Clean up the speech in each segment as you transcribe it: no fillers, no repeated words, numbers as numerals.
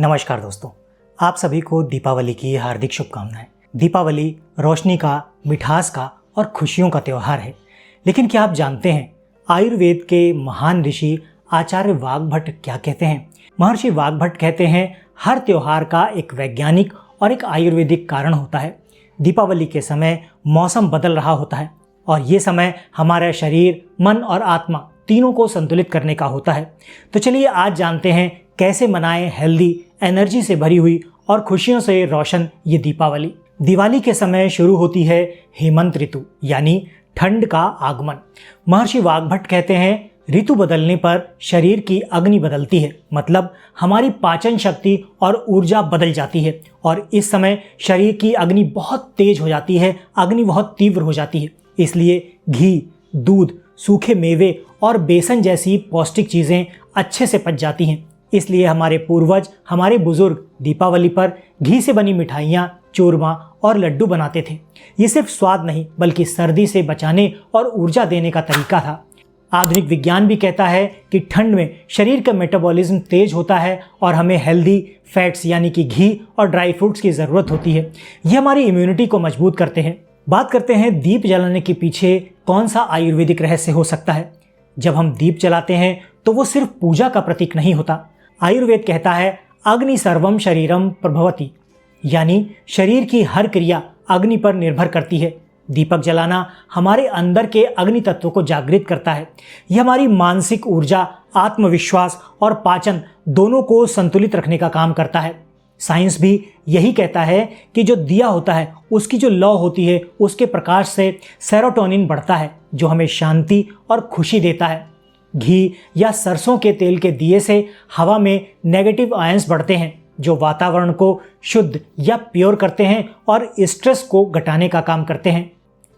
नमस्कार दोस्तों, आप सभी को दीपावली की हार्दिक शुभकामनाएं। दीपावली रोशनी का, मिठास का और खुशियों का त्यौहार है। लेकिन क्या आप जानते हैं आयुर्वेद के महान ऋषि आचार्य वाग्भट क्या कहते हैं? महर्षि वाग्भट कहते हैं हर त्यौहार का एक वैज्ञानिक और एक आयुर्वेदिक कारण होता है। दीपावली के समय मौसम बदल रहा होता है और ये समय हमारे शरीर, मन और आत्मा तीनों को संतुलित करने का होता है। तो चलिए आज जानते हैं कैसे मनाएं हेल्दी, एनर्जी से भरी हुई और खुशियों से रोशन ये दीपावली। दिवाली के समय शुरू होती है हेमंत ऋतु यानी ठंड का आगमन। महर्षि वाग्भट कहते हैं ऋतु बदलने पर शरीर की अग्नि बदलती है, मतलब हमारी पाचन शक्ति और ऊर्जा बदल जाती है और इस समय शरीर की अग्नि बहुत तेज हो जाती है, अग्नि बहुत तीव्र हो जाती है। इसलिए घी, दूध, सूखे मेवे और बेसन जैसी पौष्टिक चीज़ें अच्छे से पच जाती हैं। इसलिए हमारे पूर्वज, हमारे बुजुर्ग दीपावली पर घी से बनी मिठाइयाँ, चूरमा और लड्डू बनाते थे। ये सिर्फ स्वाद नहीं बल्कि सर्दी से बचाने और ऊर्जा देने का तरीका था। आधुनिक विज्ञान भी कहता है कि ठंड में शरीर का मेटाबॉलिज्म तेज होता है और हमें हेल्दी फैट्स यानी कि घी और ड्राई फ्रूट्स की ज़रूरत होती है। ये हमारी इम्यूनिटी को मजबूत करते हैं। बात करते हैं दीप जलाने के पीछे कौन सा आयुर्वेदिक रहस्य हो सकता है। जब हम दीप जलाते हैं तो वो सिर्फ पूजा का प्रतीक नहीं होता। आयुर्वेद कहता है अग्नि सर्वम शरीरम प्रभवति, यानी शरीर की हर क्रिया अग्नि पर निर्भर करती है। दीपक जलाना हमारे अंदर के अग्नि तत्व को जागृत करता है। यह हमारी मानसिक ऊर्जा, आत्मविश्वास और पाचन दोनों को संतुलित रखने का काम करता है। साइंस भी यही कहता है कि जो दिया होता है उसकी जो लौ होती है उसके प्रकाश से सेरोटोनिन बढ़ता है जो हमें शांति और खुशी देता है। घी या सरसों के तेल के दिए से हवा में नेगेटिव आयंस बढ़ते हैं जो वातावरण को शुद्ध या प्योर करते हैं और स्ट्रेस को घटाने का काम करते हैं।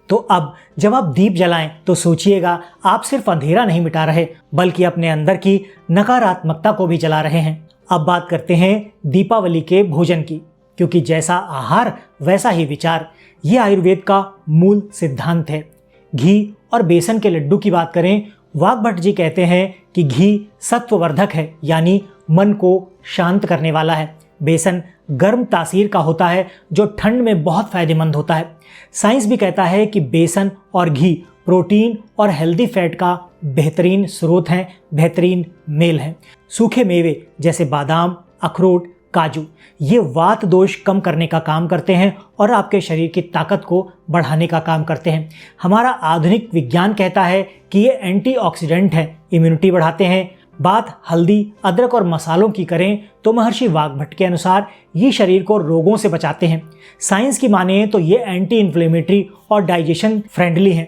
तो अब जब आप दीप जलाएं तो सोचिएगा आप सिर्फ अंधेरा नहीं मिटा रहे बल्कि अपने अंदर की नकारात्मकता को भी जला रहे हैं। अब बात करते हैं दीपावली के भोजन की, क्योंकि जैसा आहार वैसा ही विचार, ये आयुर्वेद का मूल सिद्धांत है। घी और बेसन के लड्डू की बात करें, वाग्भट जी कहते हैं कि घी सत्ववर्धक है यानी मन को शांत करने वाला है। बेसन गर्म तासीर का होता है जो ठंड में बहुत फायदेमंद होता है। साइंस भी कहता है कि बेसन और घी प्रोटीन और हेल्दी फैट का बेहतरीन स्रोत हैं, बेहतरीन मेल है। सूखे मेवे जैसे बादाम, अखरोट, काजू ये वात दोष कम करने का काम करते हैं और आपके शरीर की ताकत को बढ़ाने का काम करते हैं। हमारा आधुनिक विज्ञान कहता है कि ये एंटीऑक्सीडेंट हैं, इम्यूनिटी बढ़ाते हैं। बात हल्दी, अदरक और मसालों की करें तो महर्षि वाग्भट के अनुसार ये शरीर को रोगों से बचाते हैं। साइंस की माने तो ये एंटी इन्फ्लेमेटरी और डाइजेशन फ्रेंडली हैं।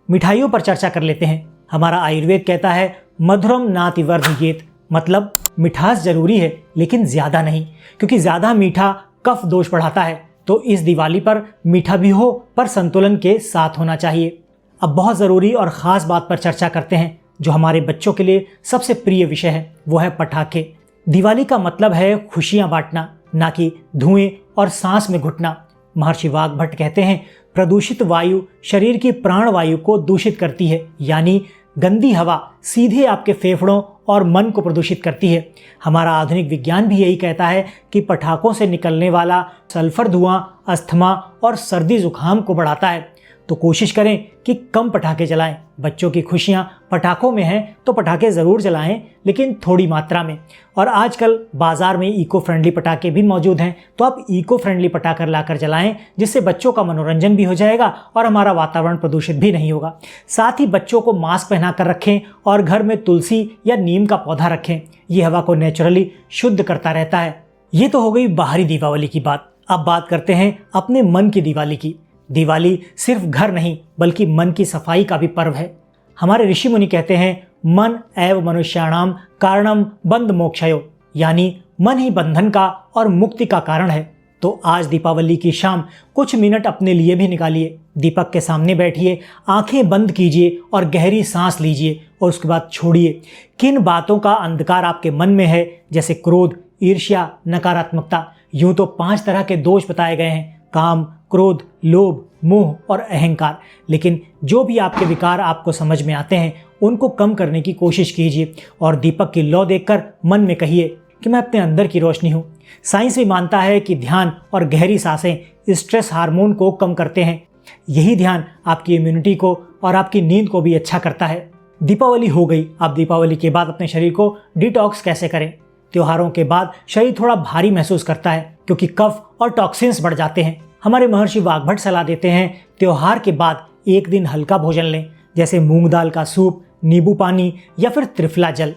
मिठाइयों पर चर्चा कर लेते हैं। हमारा आयुर्वेद कहता है मधुरम नाति वर्धयेत, मतलब मिठास जरूरी है लेकिन ज़्यादा नहीं, क्योंकि ज़्यादा मीठा कफ दोष बढ़ाता है। तो इस दिवाली पर मीठा भी हो पर संतुलन के साथ होना चाहिए। अब बहुत ज़रूरी और ख़ास बात पर चर्चा करते हैं जो हमारे बच्चों के लिए सबसे प्रिय विषय है, वो है पटाखे। दिवाली का मतलब है खुशियाँ बांटना, ना कि धुएं और सांस में घुटना। महर्षि वाग्भट कहते हैं प्रदूषित वायु शरीर की प्राणवायु को दूषित करती है, यानी गंदी हवा सीधे आपके फेफड़ों और मन को प्रदूषित करती है। हमारा आधुनिक विज्ञान भी यही कहता है कि पटाखों से निकलने वाला सल्फर धुआं अस्थमा और सर्दी जुकाम को बढ़ाता है। तो कोशिश करें कि कम पटाखे जलाएं। बच्चों की खुशियां पटाखों में हैं तो पटाखे ज़रूर जलाएं, लेकिन थोड़ी मात्रा में। और आजकल बाज़ार में इको फ्रेंडली पटाखे भी मौजूद हैं, तो आप इको फ्रेंडली पटाखे लाकर जलाएं, जिससे बच्चों का मनोरंजन भी हो जाएगा और हमारा वातावरण प्रदूषित भी नहीं होगा। साथ ही बच्चों को मास्क पहना कर रखें और घर में तुलसी या नीम का पौधा रखें। ये हवा को नेचुरली शुद्ध करता रहता है। ये तो हो गई बाहरी दीपावली की बात। अब बात करते हैं अपने मन की दिवाली की। दिवाली सिर्फ घर नहीं बल्कि मन की सफाई का भी पर्व है। हमारे ऋषि मुनि कहते हैं मन एव मनुष्याणाम कारणम बंध मोक्षयो, यानी मन ही बंधन का और मुक्ति का कारण है। तो आज दीपावली की शाम कुछ मिनट अपने लिए भी निकालिए। दीपक के सामने बैठिए, आंखें बंद कीजिए और गहरी सांस लीजिए और उसके बाद छोड़िए। किन बातों का अंधकार आपके मन में है, जैसे क्रोध, ईर्ष्या, नकारात्मकता। यूं तो 5 तरह के दोष बताए गए हैं, काम, क्रोध, लोभ, मोह और अहंकार। लेकिन जो भी आपके विकार आपको समझ में आते हैं उनको कम करने की कोशिश कीजिए और दीपक की लौ देखकर मन में कहिए कि मैं अपने अंदर की रोशनी हूँ। साइंस भी मानता है कि ध्यान और गहरी सांसें स्ट्रेस हार्मोन को कम करते हैं। यही ध्यान आपकी इम्यूनिटी को और आपकी नींद को भी अच्छा करता है। दीपावली हो गई, अब दीपावली के बाद अपने शरीर को डिटॉक्स कैसे करें? त्योहारों के बाद शरीर थोड़ा भारी महसूस करता है क्योंकि कफ और टॉक्सिन्स बढ़ जाते हैं। हमारे महर्षि वाघभट सलाह देते हैं त्योहार के बाद एक दिन हल्का भोजन लें, जैसे मूंग दाल का सूप, नींबू पानी या फिर त्रिफला जल।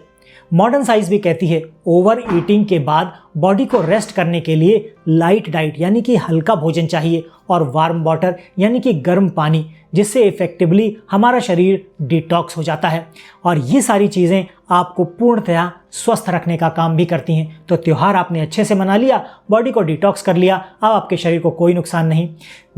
मॉडर्न साइंस भी कहती है ओवर ईटिंग के बाद बॉडी को रेस्ट करने के लिए लाइट डाइट यानी कि हल्का भोजन चाहिए और वार्म वाटर यानी कि गर्म पानी, जिससे इफेक्टिवली हमारा शरीर डिटॉक्स हो जाता है। और ये सारी चीज़ें आपको पूर्णतया स्वस्थ रखने का काम भी करती हैं। तो त्यौहार आपने अच्छे से मना लिया, बॉडी को डिटॉक्स कर लिया, अब आपके शरीर को कोई नुकसान नहीं।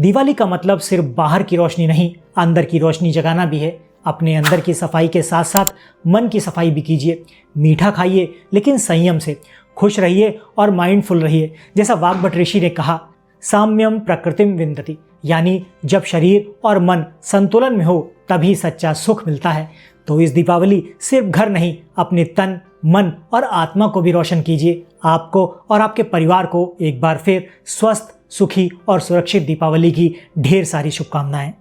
दिवाली का मतलब सिर्फ बाहर की रोशनी नहीं, अंदर की रोशनी जगाना भी है। अपने अंदर की सफाई के साथ साथ मन की सफाई भी कीजिए। मीठा खाइए लेकिन संयम से, खुश रहिए और माइंडफुल रहिए। जैसा वाग्भट ऋषि ने कहा, साम्यम प्रकृतिम विन्दति, यानी जब शरीर और मन संतुलन में हो तभी सच्चा सुख मिलता है। तो इस दीपावली सिर्फ घर नहीं, अपने तन, मन और आत्मा को भी रोशन कीजिए। आपको और आपके परिवार को एक बार फिर स्वस्थ, सुखी और सुरक्षित दीपावली की ढेर सारी शुभकामनाएं।